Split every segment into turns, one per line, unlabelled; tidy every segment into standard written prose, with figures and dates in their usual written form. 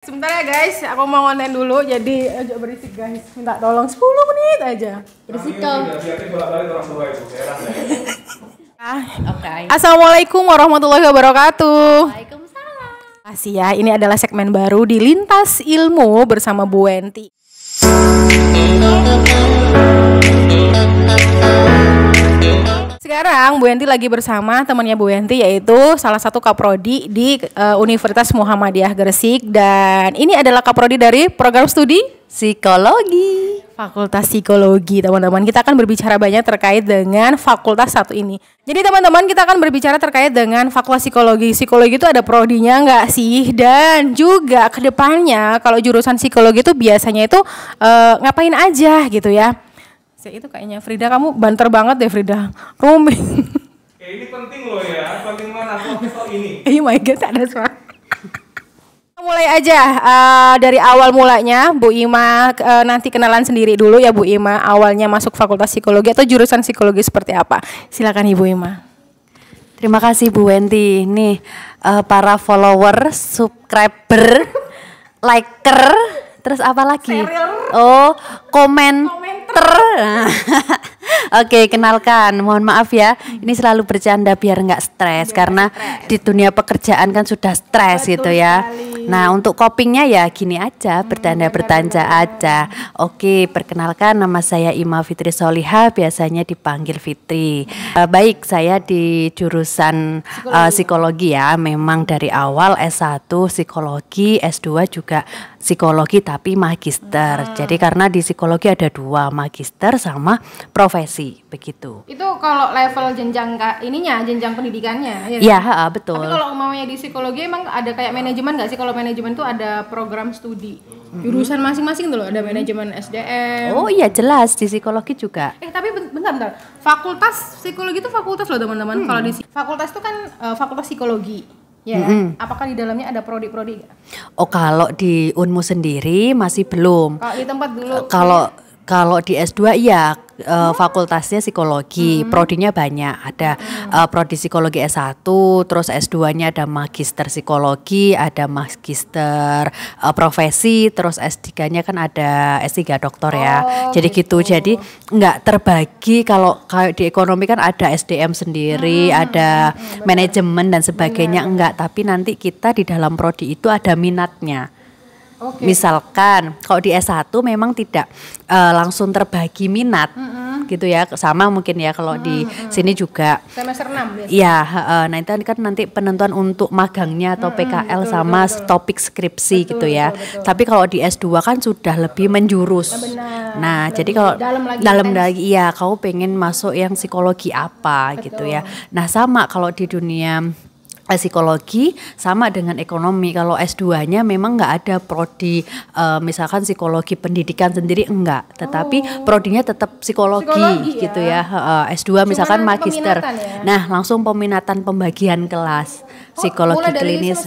Sebentar ya guys, aku mau ngonten dulu, jadi agak berisik guys. Minta tolong 10 menit aja. Berisik kau. Assalamualaikum warahmatullahi wabarakatuh.
Waalaikumsalam.
Kasih ya, ini adalah segmen baru di Lintas Ilmu bersama Bu Wenti. Sekarang Bu Wenti lagi bersama temannya Bu Wenti, yaitu salah satu kaprodi di Universitas Muhammadiyah Gresik. Dan ini adalah kaprodi dari program studi
Psikologi.
Fakultas Psikologi, teman-teman. Kita akan berbicara banyak terkait dengan fakultas satu ini. Jadi teman-teman, kita akan berbicara terkait dengan Fakultas Psikologi. Psikologi itu ada prodinya nggak sih? Dan juga kedepannya kalau jurusan psikologi itu biasanya itu ngapain aja gitu ya? Itu kayaknya Frida, kamu banter banget deh Frida. Rumi.
Ini penting loh ya, penting mana foto ini.
Oh my god, ada suara. Mulai aja dari awal mulanya, Bu Ima nanti kenalan sendiri dulu ya Bu Ima. Awalnya masuk Fakultas Psikologi atau jurusan psikologi seperti apa? Silakan Ibu Ima.
Terima kasih Bu Wenti. Nih para follower, subscriber, liker, terus apa lagi? Oh, komentar. Oke, kenalkan. Mohon maaf ya, ini selalu bercanda biar nggak stres karena di dunia pekerjaan kan sudah stres gitu ya. Nah, untuk copingnya ya gini aja, bertanda-bertanda aja. Oke, perkenalkan, nama saya Ima Fitri Soliha, biasanya dipanggil Fitri. Baik, saya di jurusan psikologi ya. Memang dari awal S1 psikologi, S2 juga psikologi tapi magister. Jadi karena di psikologi ada dua, magister sama profesi, begitu.
Itu kalau level jenjang ininya, jenjang pendidikannya.
Iya, betul.
Tapi kalau umpamanya di psikologi emang ada kayak manajemen nggak sih? Kalau manajemen itu ada program studi jurusan masing-masing tuh loh, ada manajemen SDM.
Oh iya, jelas di psikologi juga.
Tapi bentar. Fakultas psikologi itu fakultas loh teman-teman. Kalau di fakultas itu kan fakultas psikologi. Ya, apakah di dalamnya ada prodi-prodi?
Oh, kalau di Unmu sendiri masih belum.
Kalau di tempat dulu.
Kalau di S2 iya, fakultasnya psikologi, prodinya banyak. Ada prodi psikologi S1, terus S2-nya ada magister psikologi, ada magister profesi, terus S3-nya kan ada S3 doktor ya. Jadi gitu. Jadi enggak terbagi. Kalau di ekonomi kan ada SDM sendiri, ada manajemen dan sebagainya. Enggak, tapi nanti kita di dalam prodi itu ada minatnya. Misalkan kalau di S1 memang tidak langsung terbagi minat gitu ya, sama mungkin ya kalau di sini juga
semester 6 biasanya.
Iya, nah itu kan nanti penentuan untuk magangnya atau PKL sama topik skripsi gitu ya. Betul. Tapi kalau di S2 kan sudah lebih menjurus. Nah, jadi kalau dalam lagi iya, kamu pengen masuk yang psikologi apa gitu ya. Nah, sama kalau di dunia psikologi sama dengan ekonomi. Kalau S2-nya memang nggak ada prodi misalkan psikologi pendidikan sendiri enggak, tetapi prodinya tetap psikologi gitu ya. S2 misalkan magister. Ya? Nah, langsung peminatan pembagian kelas psikologi klinis.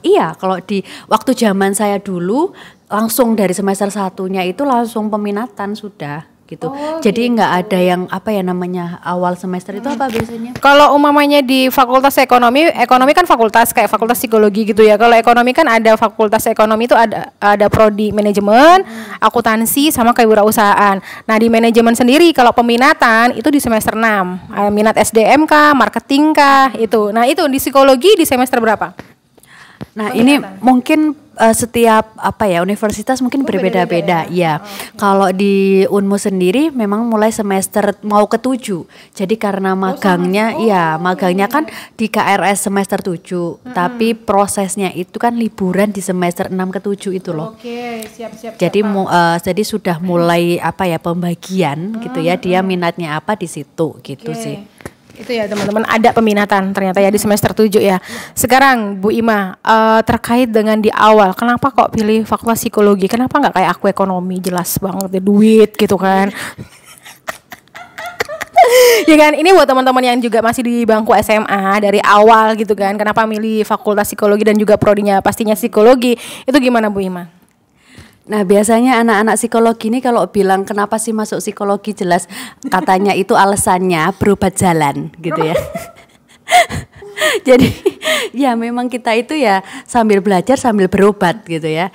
Iya, kalau di waktu zaman saya dulu langsung dari semester 1-nya itu langsung peminatan sudah. Gitu. Jadi nggak ada yang apa ya namanya awal semester itu apa biasanya?
Kalau umamanya di fakultas ekonomi kan fakultas kayak fakultas psikologi gitu ya. Kalau ekonomi kan ada fakultas ekonomi itu ada prodi manajemen, akuntansi sama kewirausahaan. Nah, di manajemen sendiri kalau peminatan itu di semester 6. Minat SDM kah, marketing kah itu. Nah, itu di psikologi di semester berapa?
Nah, ini mungkin setiap universitas mungkin berbeda-beda ya. Kalau di Unmu sendiri memang mulai semester mau ke-7. Jadi karena magangnya magangnya kan di KRS semester 7, tapi prosesnya itu kan liburan di semester 6 ke-7 itu loh.
Oke, siap.
Jadi sudah mulai pembagian gitu ya. Dia minatnya apa di situ gitu sih.
Itu ya teman-teman, ada peminatan ternyata ya di semester 7 ya. Sekarang Bu Ima, terkait dengan di awal, kenapa kok pilih fakultas psikologi? Kenapa nggak kayak aku ekonomi? Jelas banget ya, duit gitu kan. Ya kan, ini buat teman-teman yang juga masih di bangku SMA dari awal gitu kan. Kenapa milih fakultas psikologi dan juga prodinya pastinya psikologi? Itu gimana Bu Ima?
Nah, biasanya anak-anak psikologi ini kalau bilang kenapa sih masuk psikologi, jelas katanya itu alasannya berobat jalan gitu ya. Jadi Ya memang kita itu ya sambil belajar sambil berobat gitu ya.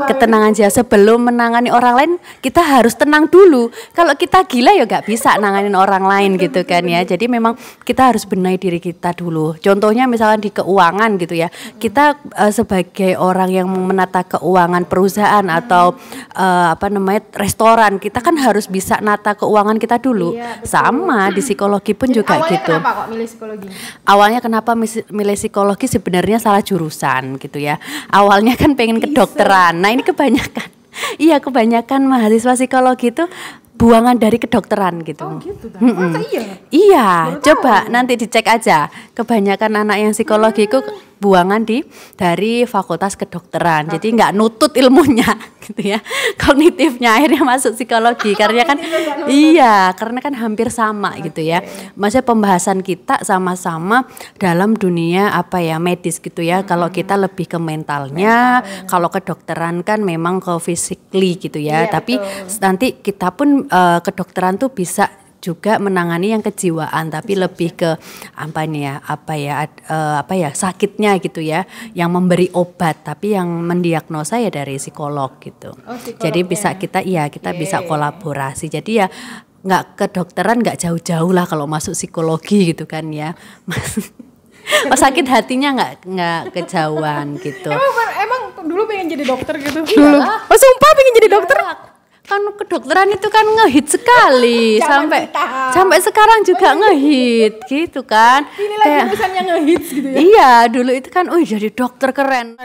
Ketenangan jiwa. Sebelum menangani orang lain kita harus tenang dulu. Kalau kita gila ya nggak bisa nanganin orang lain gitu kan ya. Jadi memang kita harus benahi diri kita dulu. Contohnya misalkan di keuangan gitu ya. Kita sebagai orang yang menata keuangan perusahaan atau restoran, kita kan harus bisa nata keuangan kita dulu. Sama di psikologi pun juga
awalnya
gitu.
Kenapa kok milih psikologi?
Awalnya kenapa milih psikologi sebenarnya salah jurusan gitu ya. Awalnya kan pengen kedokteran. Nah ini kebanyakan mahasiswa psikologi itu buangan dari kedokteran gitu.
Oh gitu kan? Masa iya?
Iya, coba nanti dicek aja. Kebanyakan anak yang psikologi itu buangan dari fakultas kedokteran. Jadi nggak nutut ilmunya gitu ya. Kognitifnya akhirnya masuk psikologi karena kan hampir sama gitu ya. Maksudnya pembahasan kita sama-sama dalam dunia medis gitu ya. Kalau kita lebih ke mentalnya, kalau kedokteran kan memang ke physically gitu ya. Tapi nanti kita pun kedokteran tuh bisa juga menangani yang kejiwaan, tapi lebih ke sakitnya gitu ya, yang memberi obat, tapi yang mendiagnosa ya dari psikolog gitu. Jadi bisa kita bisa kolaborasi. Jadi ya nggak kedokteran nggak jauh-jauh lah kalau masuk psikologi gitu kan ya. Sakit hatinya nggak kejauhan gitu.
Emang dulu pengen jadi dokter gitu? Dulu. Oh sumpah pengen jadi dokter?
Kan kedokteran itu kan ngehit sekali sampai sekarang juga ngehit gitu kan.
Inilah jurusan yang ngehits gitu ya.
Iya, dulu itu kan jadi dokter keren.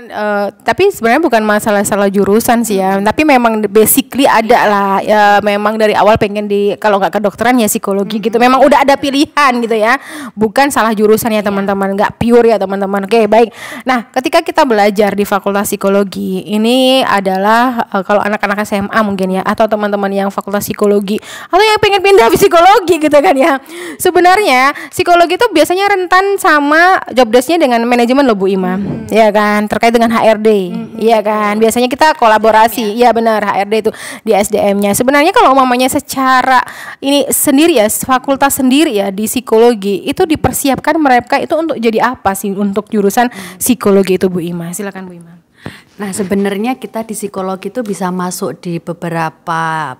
Tapi sebenarnya bukan masalah jurusan sih ya. Tapi memang basically ada lah ya, memang dari awal pengen kalau nggak kedokteran ya psikologi gitu. Memang udah ada pilihan gitu ya. Bukan salah jurusan ya teman-teman, nggak pure ya teman-teman. Oke, baik. Nah, ketika kita belajar di Fakultas Psikologi, ini adalah kalau anak-anak SMA mungkin ya, atau teman-teman yang fakultas psikologi atau yang pengen pindah psikologi gitu kan ya. Sebenarnya psikologi itu biasanya rentan sama job desk-nya dengan manajemen loh Bu Ima. Ya kan, terkait dengan HRD. Iya kan, biasanya kita kolaborasi. Iya benar, HRD itu di SDM-nya. Sebenarnya kalau umpamanya secara ini sendiri ya, fakultas sendiri ya di psikologi itu dipersiapkan mereka itu untuk jadi apa sih untuk jurusan psikologi itu Bu Ima? Silakan Bu Ima.
Nah sebenarnya kita di psikologi itu bisa masuk di beberapa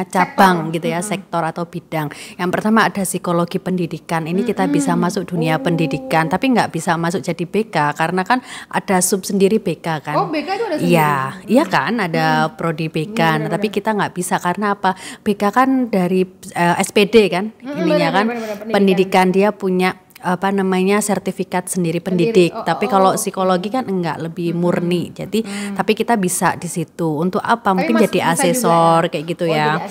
cabang gitu ya, sektor atau bidang. Yang pertama ada psikologi pendidikan. Ini kita bisa masuk dunia pendidikan, tapi nggak bisa masuk jadi BK karena kan ada sub sendiri BK kan.
Oh BK itu ada sendiri?
Iya kan ada prodi BK. Nah, tapi kita nggak bisa karena apa? BK kan dari SPD kan, pendidikan dia punya sertifikat sendiri pendidik. Tapi kalau psikologi kan enggak, lebih murni. Jadi tapi kita bisa di situ. Untuk apa? Mungkin jadi asesor kayak gitu ya.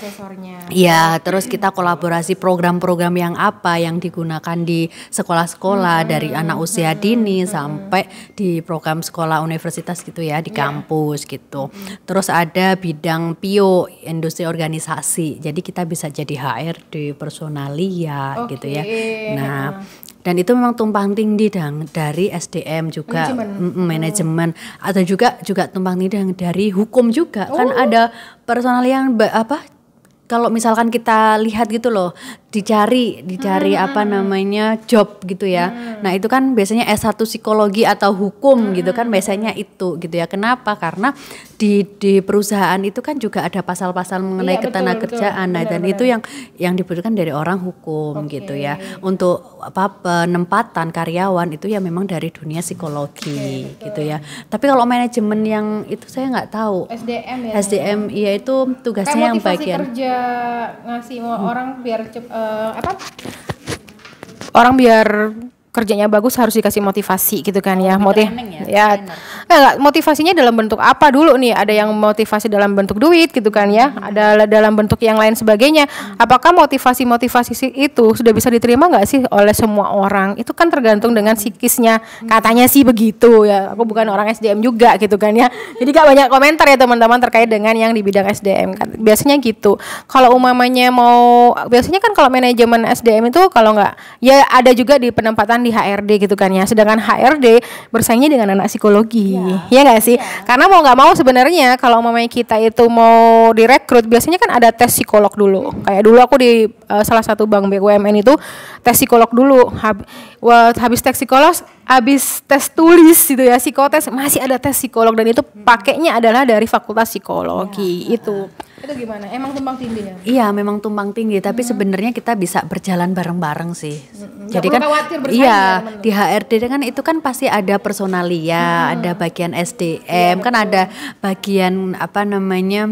Iya, terus kita kolaborasi program-program yang digunakan di sekolah-sekolah dari anak usia dini sampai di program sekolah universitas gitu ya, di kampus gitu. Terus ada bidang PIO, industri organisasi. Jadi kita bisa jadi HRD, personalia gitu ya. Nah, dan itu memang tumpang tindih dari SDM juga, manajemen atau juga tumpang tindih dari hukum juga. Kan ada personalia yang kalau misalkan kita lihat gitu loh, dicari job gitu ya. Nah itu kan biasanya S1 psikologi atau hukum gitu kan, biasanya itu gitu ya. Kenapa? Karena di perusahaan itu kan juga ada pasal-pasal mengenai ketenagakerjaan. Nah dan itu yang dibutuhkan dari orang hukum gitu ya. Untuk penempatan karyawan itu ya memang dari dunia psikologi gitu ya. Tapi kalau manajemen yang itu saya nggak tahu.
SDM ya.
SDM iya itu tugasnya yang bagian
kerja ngasih orang biar orang biar kerjanya bagus harus dikasih motivasi gitu kan ya. Motivasinya dalam bentuk apa dulu nih? Ada yang motivasi dalam bentuk duit gitu kan ya. Ada dalam bentuk yang lain sebagainya. Apakah motivasi itu sudah bisa diterima nggak sih oleh semua orang? Itu kan tergantung dengan psikisnya. Katanya sih begitu ya. Aku bukan orang SDM juga gitu kan ya. Jadi gak banyak komentar ya teman-teman terkait dengan yang di bidang SDM kan. Biasanya gitu. Kalau umamanya biasanya kan kalau manajemen SDM itu kalau nggak ya ada juga di penempatan misalkan di HRD gitu kan ya, sedangkan HRD bersaingnya dengan anak psikologi, ya nggak sih? Karena mau nggak mau sebenarnya kalau mamanya kita itu mau direkrut, biasanya kan ada tes psikolog dulu. Kayak dulu aku di salah satu bank BUMN itu tes psikolog dulu. Habis tes psikolog, habis tes tulis gitu ya, psikotes, masih ada tes psikolog, dan itu pakainya adalah dari Fakultas Psikologi. Itu gimana? Emang tumpang tindih ya?
Iya, memang tumpang tindih, tapi sebenarnya kita bisa berjalan bareng-bareng sih. Jadi kan di HRD kan itu kan pasti ada personalia, ada bagian SDM, kan ada bagian apa namanya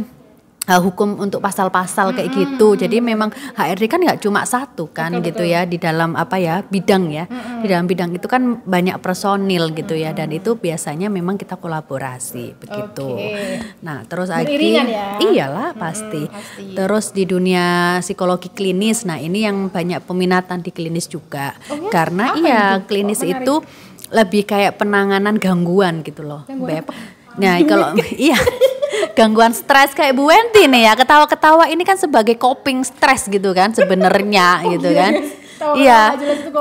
hukum untuk pasal-pasal kayak gitu. Jadi memang HRD kan nggak cuma satu kan gitu ya, di dalam apa ya bidang ya, di dalam bidang itu kan banyak personil gitu ya, dan itu biasanya memang kita kolaborasi begitu. Nah terus lagi iyalah pasti. Terus di dunia psikologi klinis, nah ini yang banyak peminatan di klinis juga, karena klinis itu lebih kayak penanganan gangguan gitu loh, Beb. Nah kalau gangguan stres kayak Bu Wenti nih ya, ketawa-ketawa ini kan sebagai coping stres gitu kan sebenarnya gitu kan.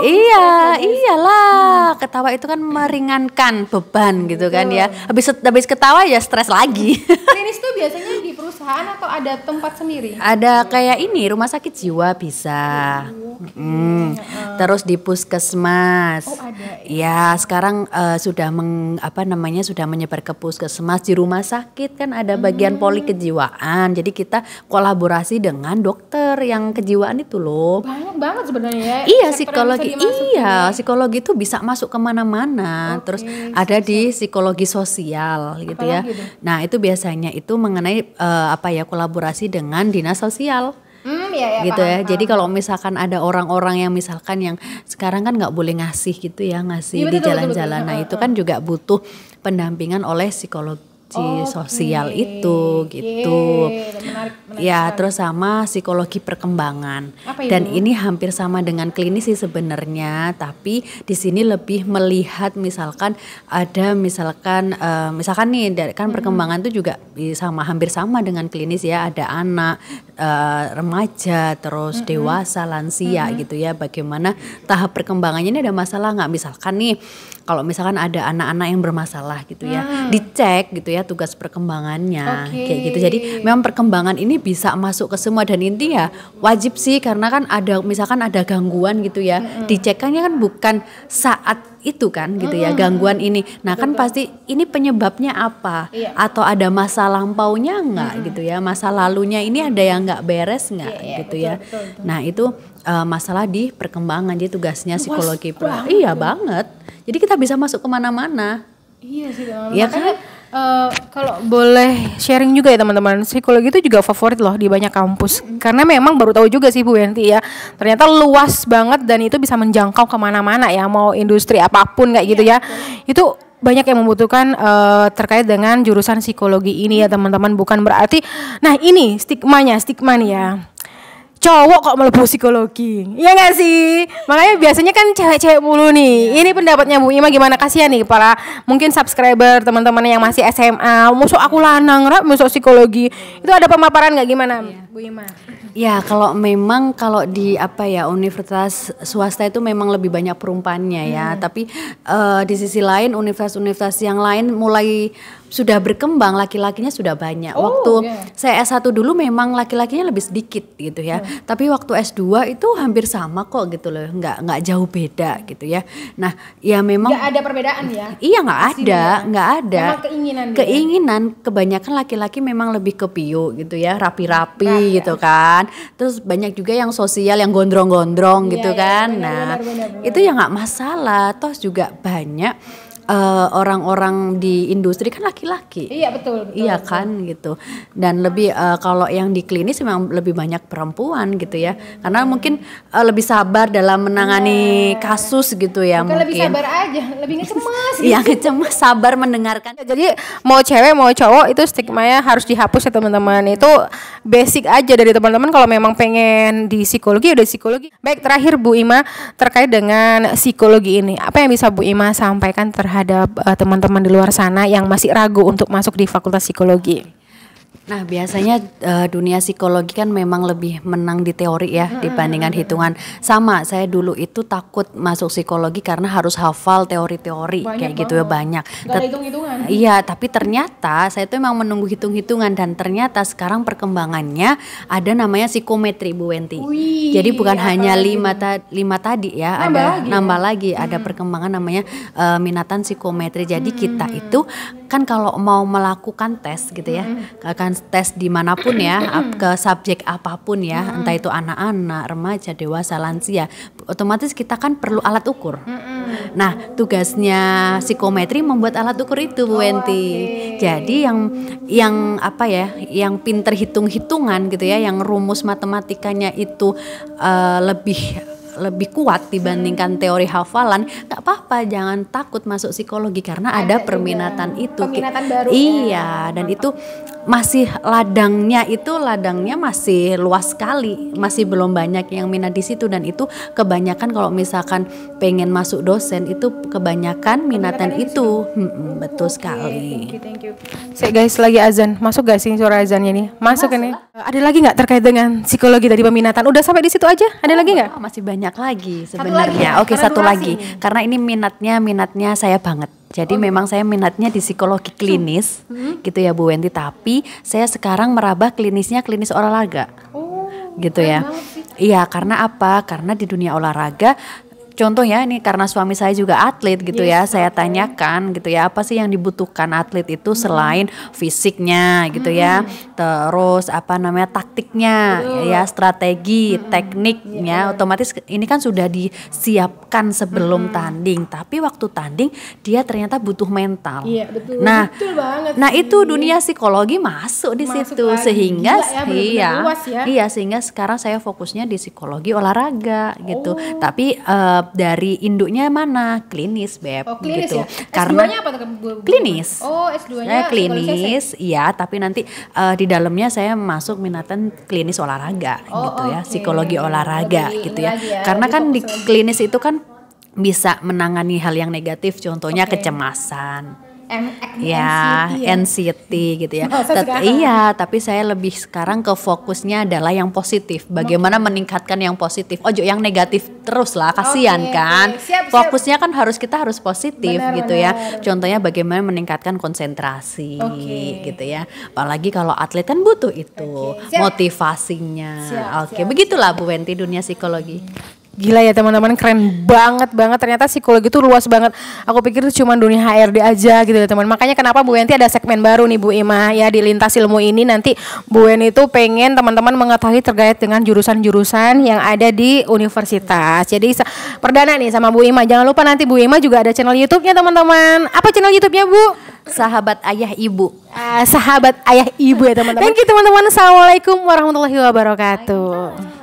Iyalah, ketawa itu kan meringankan beban gitu kan ya. Habis ketawa ya stres lagi.
Klinis tuh biasanya di perusahaan atau ada tempat sendiri?
Ada kayak ini rumah sakit jiwa bisa. Terus di puskesmas. Ya sekarang sudah sudah menyebar ke puskesmas. Di rumah sakit kan ada bagian poli kejiwaan. Jadi kita kolaborasi dengan dokter yang kejiwaan itu loh.
Banyak banget sebenarnya.
Iya psikologi itu bisa masuk kemana-mana. Terus ada di psikologi sosial gitu ya. Nah itu biasanya itu mengenai kolaborasi dengan dinas sosial. Gitu ya. Jadi kalau misalkan ada orang-orang yang misalkan yang sekarang kan nggak boleh ngasih gitu ya, ngasih di jalan-jalan. Nah itu kan juga butuh pendampingan oleh psikologi sosial itu gitu. Menarik ya, terus sama psikologi perkembangan. Dan ini hampir sama dengan klinis sih sebenarnya, tapi di sini lebih melihat misalkan nih kan perkembangan itu juga hampir sama dengan klinis ya, ada anak, remaja, terus dewasa, lansia gitu ya. Bagaimana tahap perkembangannya, ini ada masalah nggak, misalkan nih kalau misalkan ada anak-anak yang bermasalah gitu ya, dicek gitu ya tugas perkembangannya kayak gitu. Jadi memang perkembangan ini bisa masuk ke semua, dan intinya wajib sih, karena kan misalkan ada gangguan gitu ya, diceknya kan bukan saat itu kan gitu ya gangguan ini. Nah kan pasti ini penyebabnya apa, atau ada masa lampaunya enggak gitu ya, masa lalunya ini ada yang enggak beres enggak gitu ya. Nah itu masalah di perkembangan, jadi tugasnya psikologi. Iya banget, jadi kita bisa masuk kemana-mana.
Iya sih, makanya kalau boleh sharing juga ya teman-teman, psikologi itu juga favorit loh di banyak kampus, karena memang baru tahu juga sih Bu Wenti ya, ternyata luas banget dan itu bisa menjangkau kemana-mana ya, mau industri apapun kayak gitu ya. Itu banyak yang membutuhkan terkait dengan jurusan psikologi ini ya teman-teman. Bukan berarti, nah ini stigma nih ya, cowok kok melebu psikologi, iya gak sih? Makanya biasanya kan cewek-cewek mulu nih. Ini pendapatnya Bu Ima gimana? Kasihan nih para mungkin subscriber teman-teman yang masih SMA, musuh aku lanang, musuh psikologi. Itu ada pemaparan gak gimana Bu Ima?
Ya kalau di universitas swasta itu memang lebih banyak perempuannya ya. Tapi di sisi lain universitas-universitas yang lain mulai sudah berkembang, laki-lakinya sudah banyak. Waktu saya S1 dulu memang laki-lakinya lebih sedikit gitu ya. Tapi waktu S2 itu hampir sama kok gitu loh, nggak jauh beda gitu ya. Nah ya memang
nggak ada perbedaan ya.
Iya nggak ada.
Memang
keinginan kebanyakan laki-laki memang lebih ke bio gitu ya, rapi-rapi gitu kan. Terus banyak juga yang sosial, yang gondrong-gondrong gitu kan. Benar. Itu ya nggak masalah. Toh juga banyak orang-orang di industri kan laki-laki.
Iya betul.
Iya kan gitu. Dan lebih kalau yang di klinis memang lebih banyak perempuan gitu ya. Karena mungkin lebih sabar dalam menangani kasus gitu ya.
Bukan
mungkin
lebih sabar aja, lebih ngecemas.
Iya ngecemas, sabar mendengarkan.
Jadi mau cewek mau cowok itu stigmanya harus dihapus ya teman-teman. Itu basic aja dari teman-teman kalau memang pengen di psikologi udah psikologi. Baik, terakhir Bu Ima terkait dengan psikologi ini, apa yang bisa Bu Ima sampaikan terhadap teman-teman di luar sana yang masih ragu untuk masuk di Fakultas Psikologi?
Nah, biasanya dunia psikologi kan memang lebih menang di teori ya dibandingkan hitungan. Sama, saya dulu itu takut masuk psikologi karena harus hafal teori-teori kayak gitu ya, banyak.
Gak ada hitung-hitungan.
Iya, tapi ternyata saya tuh memang menunggu hitung-hitungan dan ternyata sekarang perkembangannya ada namanya psikometri, Bu Wenti. Jadi bukan hanya lima tadi ya, nambah lagi ada perkembangan namanya minatan psikometri. Jadi kita itu kan kalau mau melakukan tes gitu ya, akan tes dimanapun ya, ke subjek apapun ya, entah itu anak-anak, remaja, dewasa, lansia, otomatis kita kan perlu alat ukur. Nah, tugasnya psikometri membuat alat ukur itu, Bu Wenti. Jadi yang apa ya, yang pinter hitung-hitungan gitu ya, yang rumus matematikanya itu lebih kuat dibandingkan teori hafalan, nggak apa-apa, jangan takut masuk psikologi karena ada perminatan itu.
Peminatan baru.
Iya, dan itu masih ladangnya masih luas sekali, masih belum banyak yang minat di situ, dan itu kebanyakan kalau misalkan pengen masuk dosen itu kebanyakan minatan itu. Betul sekali.
Thank you. Guys, lagi azan, masuk gak sih suara azannya nih? Masuk ini. Ada lagi nggak terkait dengan psikologi dari peminatan? Udah sampai di situ aja? Ada lagi nggak?
Masih banyak lagi sebenarnya. Oke, satu lagi. Karena ini minatnya saya banget. Jadi memang saya minatnya di psikologi klinis, gitu ya Bu Wenti. Tapi saya sekarang merambah klinisnya klinis olahraga, gitu ya. Iya, karena apa? Karena di dunia olahraga, contoh ya, ini karena suami saya juga atlet gitu ya, saya tanyakan gitu ya, apa sih yang dibutuhkan atlet itu selain fisiknya gitu ya, terus apa namanya taktiknya ya, strategi, tekniknya, otomatis ini kan sudah disiapkan sebelum tanding, tapi waktu tanding dia ternyata butuh mental.
Iya, betul.
Nah,
betul banget
itu dunia psikologi masuk di situ
lagi.
Sehingga
Gila ya, luas ya.
Iya, sehingga sekarang saya fokusnya di psikologi olahraga gitu. Tapi dari induknya mana? Klinis, Beb.
Klinis
gitu.
ya?
Karena
S2-nya apa tuh, Bu?
klinis.
S2-nya
saya klinis, iya, tapi nanti di dalamnya saya masuk minatan klinis olahraga gitu ya, psikologi olahraga gitu ya. Karena kan di klinis itu kan bisa menangani hal yang negatif, contohnya kecemasan. Ya, anxiety gitu ya. Iya, tapi saya lebih sekarang ke fokusnya adalah yang positif. Bagaimana meningkatkan yang positif. Ojo yang negatif terus lah, kasihan kan.
Siap.
Fokusnya kan kita harus positif gitu ya. Contohnya bagaimana meningkatkan konsentrasi gitu ya. Apalagi kalau atlet kan butuh itu motivasinya. Begitulah Bu Wenti dunia psikologi.
Gila ya teman-teman, keren banget. Ternyata psikologi itu luas banget. Aku pikir itu cuma dunia HRD aja gitu ya teman. Makanya kenapa Bu Wenti ada segmen baru nih Bu Ima ya, di Lintas Ilmu ini nanti Bu Wen itu pengen teman-teman mengetahui terkait dengan jurusan-jurusan yang ada di universitas. Jadi perdana nih sama Bu Ima. Jangan lupa nanti Bu Ima juga ada channel YouTube-nya teman-teman. Apa channel YouTube-nya Bu?
Sahabat Ayah Ibu.
Sahabat Ayah Ibu ya teman-teman. Thank you teman-teman. Assalamualaikum warahmatullahi wabarakatuh.